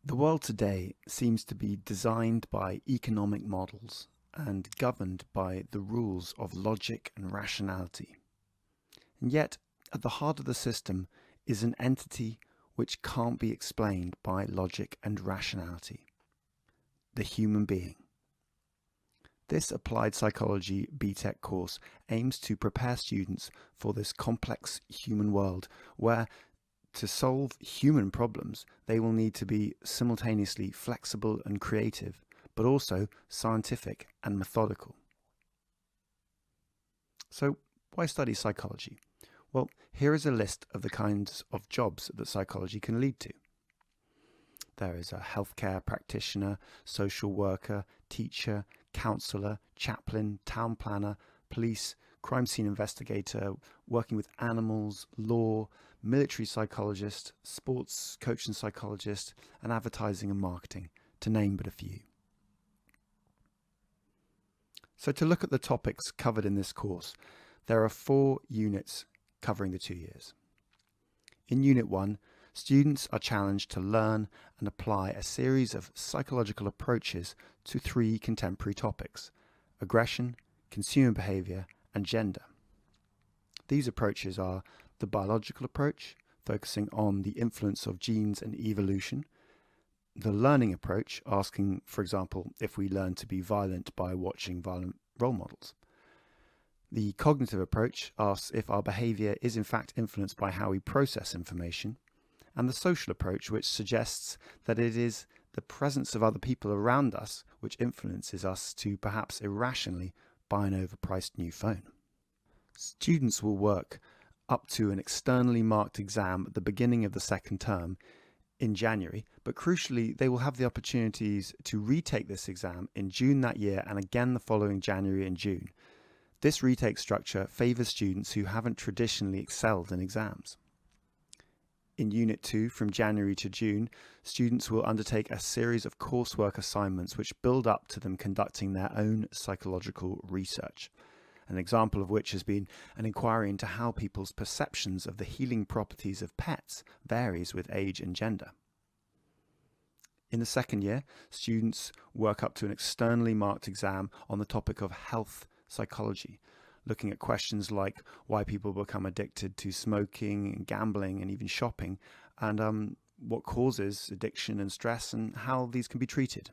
The world today seems to be designed by economic models and governed by the rules of logic and rationality. And yet, at the heart of the system is an entity which can't be explained by logic and rationality: the human being. This Applied Psychology BTEC course aims to prepare students for this complex human world where, to solve human problems, they will need to be simultaneously flexible and creative, but also scientific and methodical. So, why study psychology? Well, here is a list of the kinds of jobs that psychology can lead to. There is a healthcare practitioner, social worker, teacher, counsellor, chaplain, town planner, police, crime scene investigator, working with animals, law, military psychologist, sports coach and psychologist, and advertising and marketing, to name but a few. So to look at the topics covered in this course, there are 4 units covering the 2 years. In Unit 1, students are challenged to learn and apply a series of psychological approaches to 3 contemporary topics: aggression, consumer behaviour, and gender. These approaches are the biological approach, focusing on the influence of genes and evolution; the learning approach, asking, for example, if we learn to be violent by watching violent role models; the cognitive approach asks if our behaviour is in fact influenced by how we process information; and the social approach, which suggests that it is the presence of other people around us which influences us to perhaps irrationally buy an overpriced new phone. Students will work up to an externally marked exam at the beginning of the second term in January, but crucially they will have the opportunities to retake this exam in June that year and again the following January and June. This retake structure favours students who haven't traditionally excelled in exams. In Unit 2, from January to June, students will undertake a series of coursework assignments which build up to them conducting their own psychological research. An example of which has been an inquiry into how people's perceptions of the healing properties of pets varies with age and gender. In the second year, students work up to an externally marked exam on the topic of health psychology, looking at questions like why people become addicted to smoking, gambling, and even shopping, and what causes addiction and stress and how these can be treated.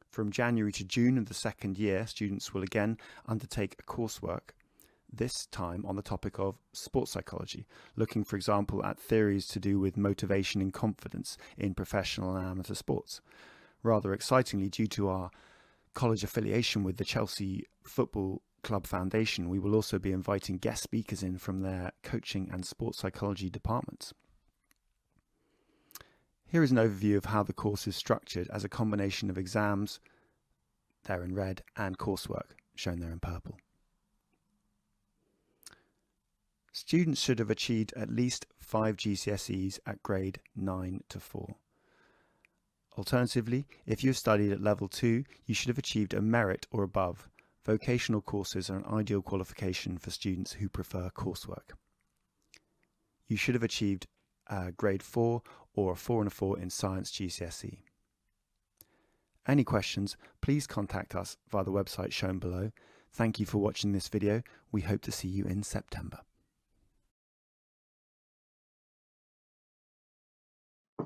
From January to June of the second year, students will again undertake a coursework, this time on the topic of sports psychology, looking, for example, at theories to do with motivation and confidence in professional and amateur sports. Rather excitingly, due to our college affiliation with the Chelsea Football Club Foundation, we will also be inviting guest speakers in from their coaching and sports psychology departments. Here is an overview of how the course is structured as a combination of exams, there in red, and coursework, shown there in purple. Students should have achieved at least 5 GCSEs at grade 9 to 4. Alternatively, if you have studied at level 2, you should have achieved a merit or above. Vocational courses are an ideal qualification for students who prefer coursework. You should have achieved grade 4 or a 4 and a 4 in Science GCSE. Any questions, please contact us via the website shown below. Thank you for watching this video. We hope to see you in September.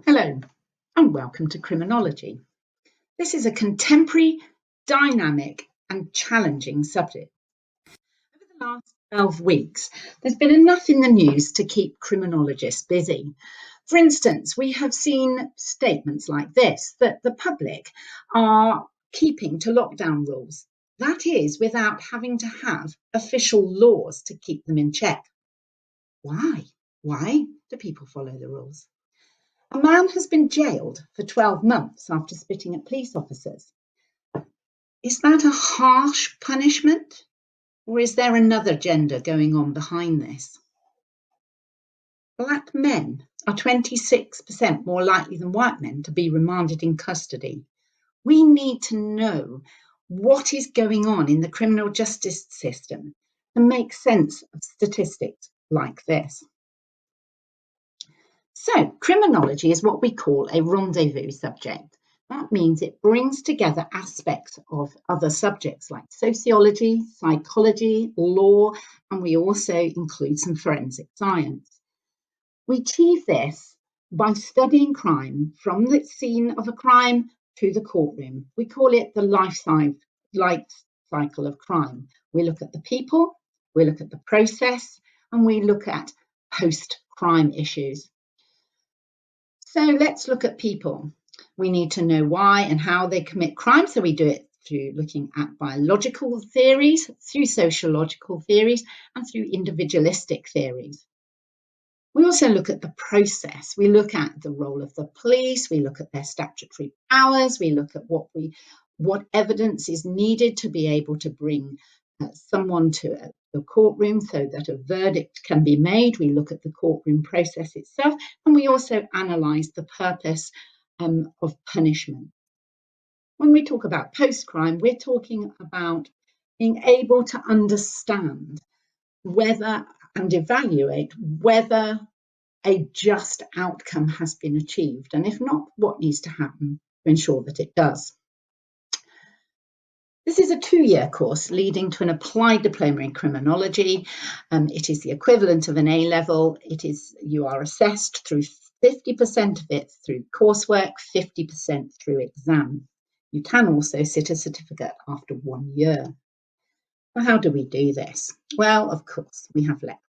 Hello and welcome to Criminology. This is a contemporary, dynamic and challenging subject. Over the last 12 weeks, there's been enough in the news to keep criminologists busy. For instance, we have seen statements like this, that the public are keeping to lockdown rules. That is, without having to have official laws to keep them in check. Why? Why do people follow the rules? A man has been jailed for 12 months after spitting at police officers. Is that a harsh punishment? Or is there another agenda going on behind this? Black men are 26% more likely than white men to be remanded in custody. We need to know what is going on in the criminal justice system to make sense of statistics like this. So criminology is what we call a rendezvous subject. That means it brings together aspects of other subjects like sociology, psychology, law, and we also include some forensic science. We achieve this by studying crime from the scene of a crime to the courtroom. We call it the life cycle of crime. We look at the people, we look at the process, and we look at post-crime issues. So let's look at people. We need to know why and how they commit crime. So we do it through looking at biological theories, through sociological theories, and through individualistic theories. We also look at the process. We look at the role of the police. We look at their statutory powers. We look at what evidence is needed to be able to bring someone to the courtroom so that a verdict can be made. We look at the courtroom process itself, and we also analyse the purpose of punishment. When we talk about post-crime, we're talking about being able to understand whether and evaluate whether a just outcome has been achieved, and if not, what needs to happen to ensure that it does. This is a 2-year course leading to an applied diploma in criminology. It is the equivalent of an A level. You are assessed through 50% of it through coursework, 50% through exam. You can also sit a certificate after 1 year. Well, how do we do this? Well, of course, we have lectures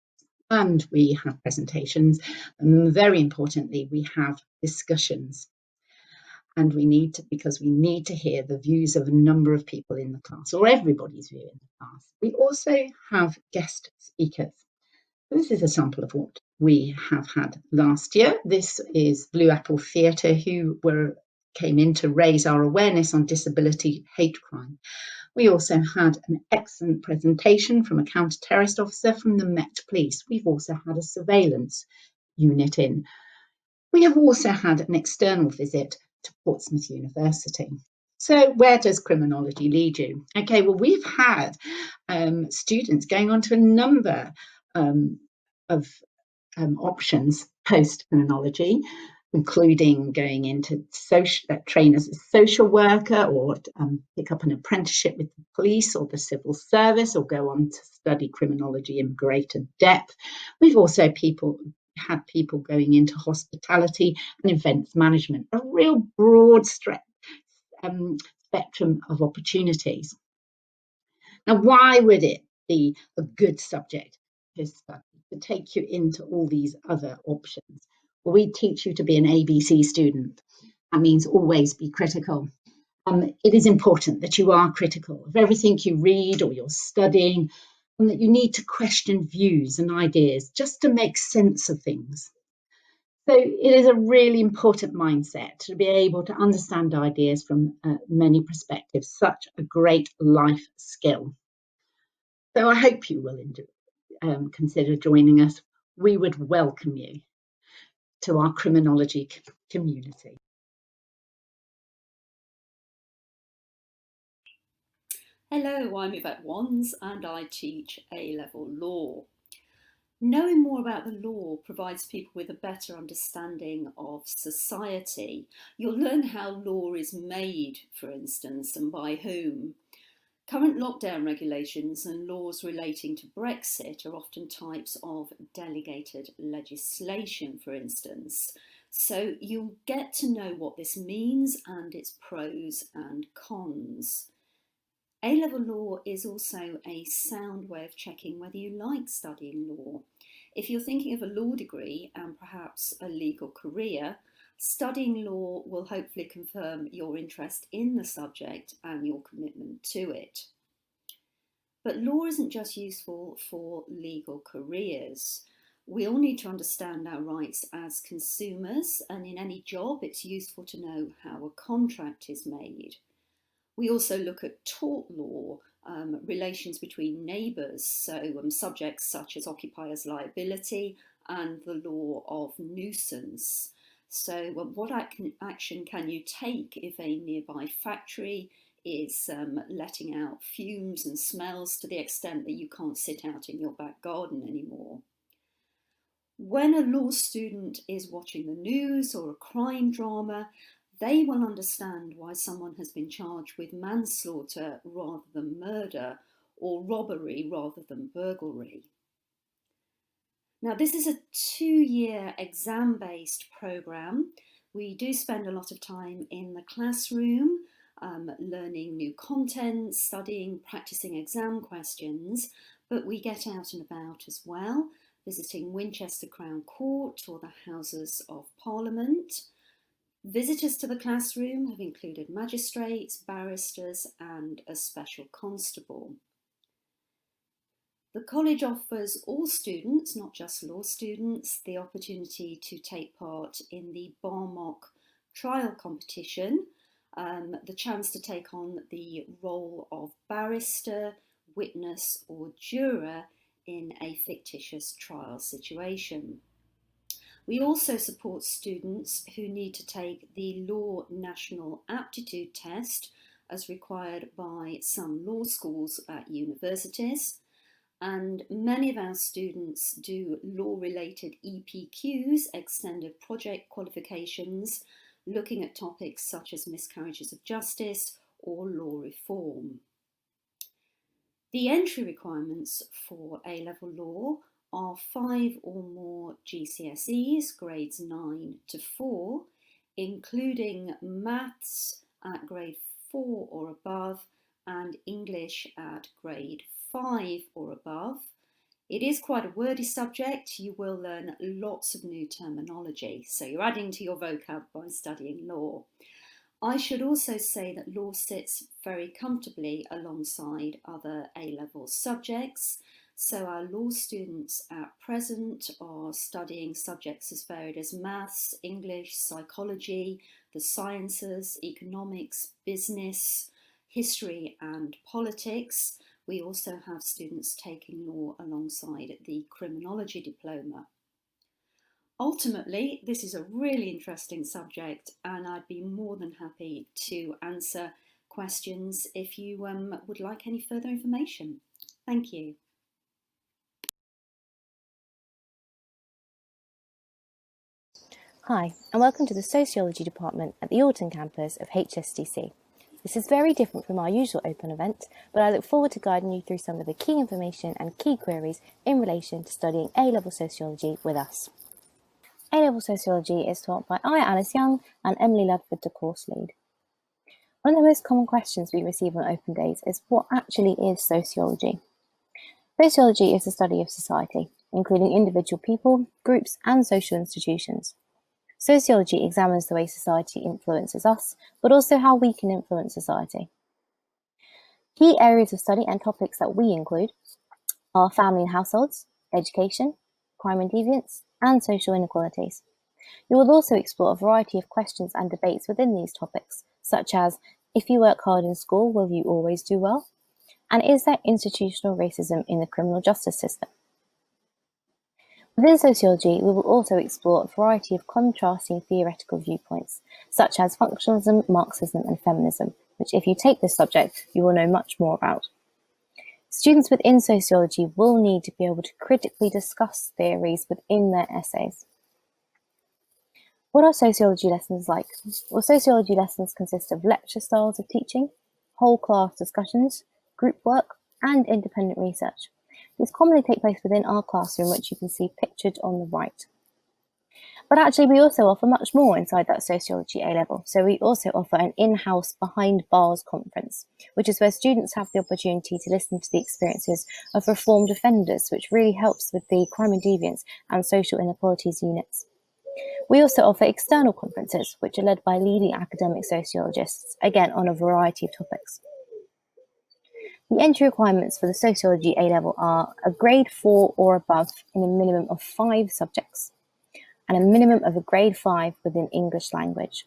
and we have presentations. And very importantly, we have discussions. And because we need to hear the views of a number of people in the class, or everybody's view in the class. We also have guest speakers. This is a sample of what we have had last year. This is Blue Apple Theatre, who came in to raise our awareness on disability hate crime. We also had an excellent presentation from a counter-terrorist officer from the Met Police. We've also had a surveillance unit in. We have also had an external visit to Portsmouth University. So where does criminology lead you? Okay, well, we've had students going on to a number of options post-criminology, including going into train as a social worker, or pick up an apprenticeship with the police or the civil service, or go on to study criminology in greater depth. We've also had people going into hospitality and events management, a real broad spectrum of opportunities. Now, why would it be a good subject to study, to take you into all these other options? Well, we teach you to be an ABC student. That means always be critical. It is important that you are critical of everything you read or you're studying, and that you need to question views and ideas just to make sense of things. So it is a really important mindset to be able to understand ideas from many perspectives, such a great life skill. So I hope you will consider joining us. We would welcome you to our criminology community. Hello, I'm Yvette Wands and I teach A-level law. Knowing more about the law provides people with a better understanding of society. You'll learn how law is made, for instance, and by whom. Current lockdown regulations and laws relating to Brexit are often types of delegated legislation, for instance. So you'll get to know what this means and its pros and cons. A-level law is also a sound way of checking whether you like studying law. If you're thinking of a law degree and perhaps a legal career, studying law will hopefully confirm your interest in the subject and your commitment to it. But law isn't just useful for legal careers. We all need to understand our rights as consumers, and in any job it's useful to know how a contract is made. We also look at tort law, relations between neighbours, so subjects such as occupiers' liability and the law of nuisance. So what action can you take if a nearby factory is letting out fumes and smells to the extent that you can't sit out in your back garden anymore? When a law student is watching the news or a crime drama, they will understand why someone has been charged with manslaughter rather than murder, or robbery rather than burglary. Now, this is a 2-year exam-based programme. We do spend a lot of time in the classroom, learning new content, studying, practicing exam questions, but we get out and about as well, visiting Winchester Crown Court or the Houses of Parliament. Visitors to the classroom have included magistrates, barristers, and a special constable. The college offers all students, not just law students, the opportunity to take part in the bar mock trial competition, the chance to take on the role of barrister, witness, or juror in a fictitious trial situation. We also support students who need to take the Law National Aptitude Test as required by some law schools at universities. And many of our students do law-related EPQs, extended project qualifications, looking at topics such as miscarriages of justice or law reform. The entry requirements for A-level law are 5 or more GCSEs, grades 9 to 4, including maths at grade 4 or above and English at grade 5 or above. It is quite a wordy subject. You will learn lots of new terminology, so you're adding to your vocab by studying law. I should also say that law sits very comfortably alongside other A-level subjects. So our law students at present are studying subjects as varied as maths, English, psychology, the sciences, economics, business, history and politics. We also have students taking law alongside the Criminology Diploma. Ultimately, this is a really interesting subject, and I'd be more than happy to answer questions if you would like any further information. Thank you. Hi, and welcome to the Sociology Department at the Alton campus of HSDC. This is very different from our usual open event, but I look forward to guiding you through some of the key information and key queries in relation to studying A-level sociology with us. A-level sociology is taught by I, Alice Young, and Emily Ludford, the course lead. One of the most common questions we receive on open days is what actually is sociology? Sociology is the study of society, including individual people, groups, and social institutions. Sociology examines the way society influences us, but also how we can influence society. Key areas of study and topics that we include are family and households, education, crime and deviance, and social inequalities. You will also explore a variety of questions and debates within these topics, such as, if you work hard in school, will you always do well? And is there institutional racism in the criminal justice system? Within sociology, we will also explore a variety of contrasting theoretical viewpoints, such as functionalism, Marxism, and feminism, which if you take this subject, you will know much more about. Students within sociology will need to be able to critically discuss theories within their essays. What are sociology lessons like? Well, sociology lessons consist of lecture styles of teaching, whole class discussions, group work, and independent research. These commonly take place within our classroom, which you can see pictured on the right. But actually, we also offer much more inside that Sociology A level. So we also offer an in-house behind bars conference, which is where students have the opportunity to listen to the experiences of reformed offenders, which really helps with the crime and deviance and social inequalities units. We also offer external conferences, which are led by leading academic sociologists, again on a variety of topics. The entry requirements for the Sociology A level are a grade 4 or above in a minimum of 5 subjects, and a minimum of a grade 5 within English language.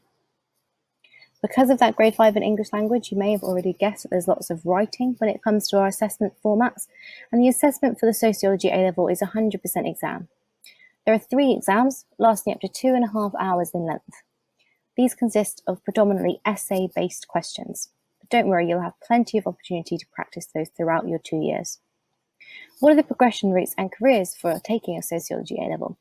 Because of that grade 5 in English language, you may have already guessed that there's lots of writing when it comes to our assessment formats, and the assessment for the Sociology A level is 100% exam. There are 3 exams lasting up to 2.5 hours in length. These consist of predominantly essay-based questions. But don't worry, you'll have plenty of opportunity to practice those throughout your 2 years. What are the progression routes and careers for taking a Sociology A Level?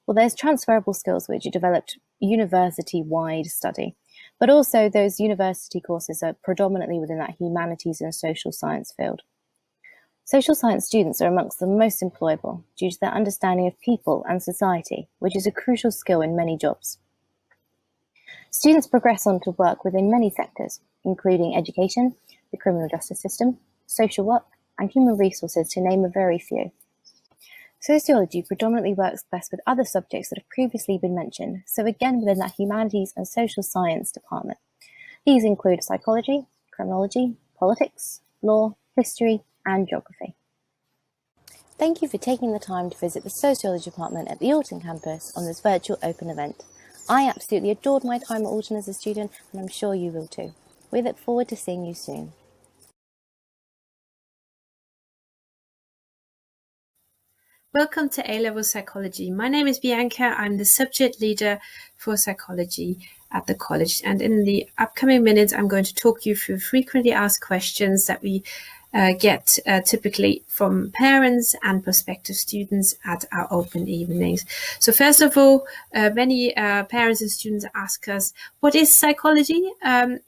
Well, there's transferable skills which are developed university-wide study, but also those university courses are predominantly within that humanities and social science field. Social science students are amongst the most employable due to their understanding of people and society, which is a crucial skill in many jobs. Students progress on to work within many sectors, including education, the criminal justice system, social work, and human resources, to name a very few. Sociology predominantly works best with other subjects that have previously been mentioned, so again within that humanities and social science department. These include psychology, criminology, politics, law, history, and geography. Thank you for taking the time to visit the Sociology department at the Alton campus on this virtual open event. I absolutely adored my time at Alton as a student, and I'm sure you will too. We look forward to seeing you soon. Welcome to A-Level Psychology. My name is Bianca. I'm the subject leader for psychology at the college. And in the upcoming minutes, I'm going to talk you through frequently asked questions that we get typically from parents and prospective students at our open evenings. So first of all, many parents and students ask us, what is psychology?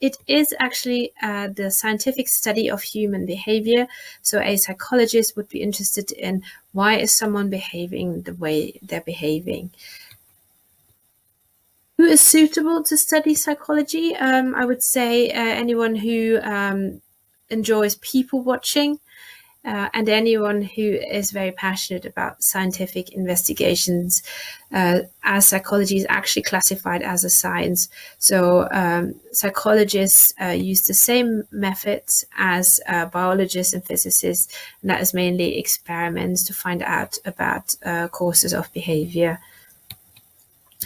It is actually the scientific study of human behavior. So a psychologist would be interested in why is someone behaving the way they're behaving. Who is suitable to study psychology? I would say anyone who enjoys people watching and anyone who is very passionate about scientific investigations, as psychology is actually classified as a science. So psychologists use the same methods as biologists and physicists, and that is mainly experiments to find out about causes of behavior.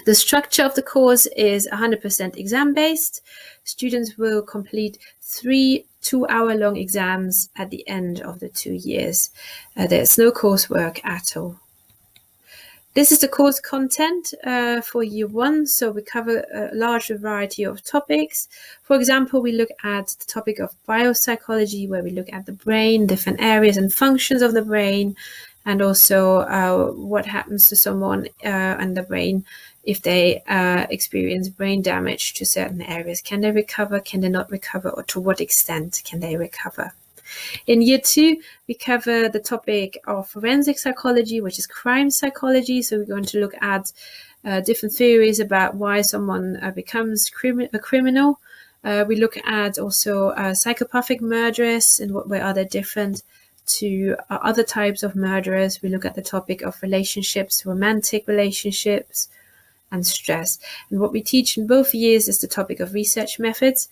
The structure of the course is 100% exam-based. Students will complete 3 2-hour-long exams at the end of the 2 years. There's no coursework at all. This is the course content for year 1, so we cover a large variety of topics. For example, we look at the topic of biopsychology, where we look at the brain, different areas and functions of the brain, and also what happens to someone and the brain if they experience brain damage to certain areas. Can they recover? Can they not recover? Or to what extent can they recover? In year 2, we cover the topic of forensic psychology, which is crime psychology. So we're going to look at different theories about why someone becomes a criminal. We look at also psychopathic murderers and what way are they different to other types of murderers. We look at the topic of relationships, romantic relationships, and stress. And what we teach in both years is the topic of research methods.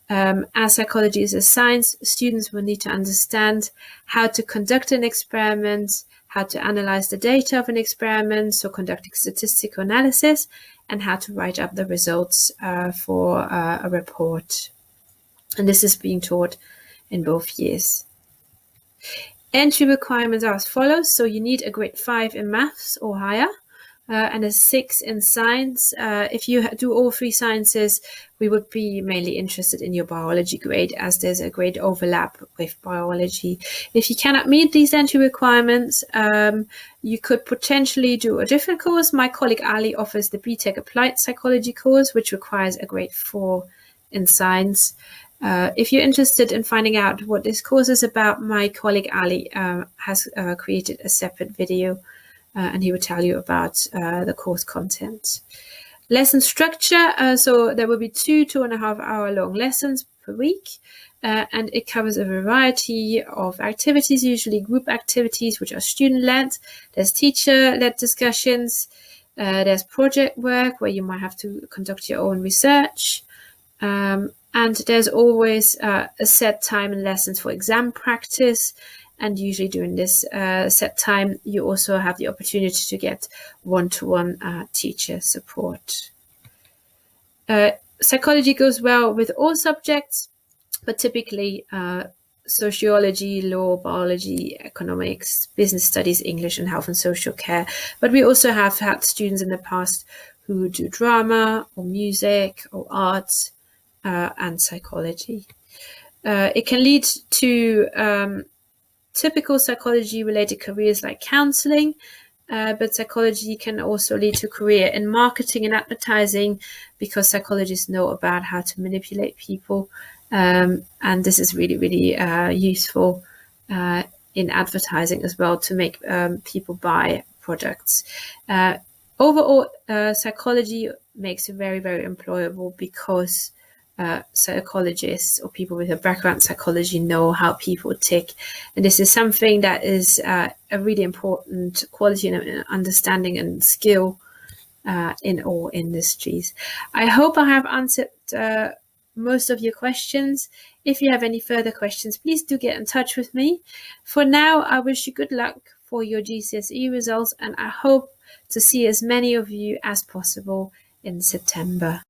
As psychology is a science, students will need to understand how to conduct an experiment, how to analyze the data of an experiment, so conducting statistical analysis, and how to write up the results for a report. And this is being taught in both years. Entry requirements are as follows. So you need a grade 5 in maths or higher. And a 6 in science. If you do all 3 sciences, we would be mainly interested in your biology grade, as there's a great overlap with biology. If you cannot meet these entry requirements, you could potentially do a different course. My colleague Ali offers the BTEC Applied Psychology course, which requires a grade 4 in science. If you're interested in finding out what this course is about, my colleague Ali has created a separate video, and he will tell you about the course content. Lesson structure, so there will be 2.5 hour long lessons per week, and it covers a variety of activities, usually group activities, which are student-led. There's teacher-led discussions, there's project work, where you might have to conduct your own research, and there's always a set time in lessons for exam practice. And usually during this set time, you also have the opportunity to get one-to-one teacher support. Psychology goes well with all subjects, but typically sociology, law, biology, economics, business studies, English, and health and social care. But we also have had students in the past who do drama or music or arts and psychology. It can lead to typical psychology-related careers like counselling, but psychology can also lead to a career in marketing and advertising, because psychologists know about how to manipulate people, and this is really, really useful in advertising as well, to make people buy products. Overall, psychology makes it very, very employable, because psychologists or people with a background in psychology know how people tick, and this is something that is a really important quality and understanding and skill in all industries. I hope I have answered most of your questions. If you have any further questions, please do get in touch with me. For now, I wish you good luck for your GCSE results, and I hope to see as many of you as possible in September.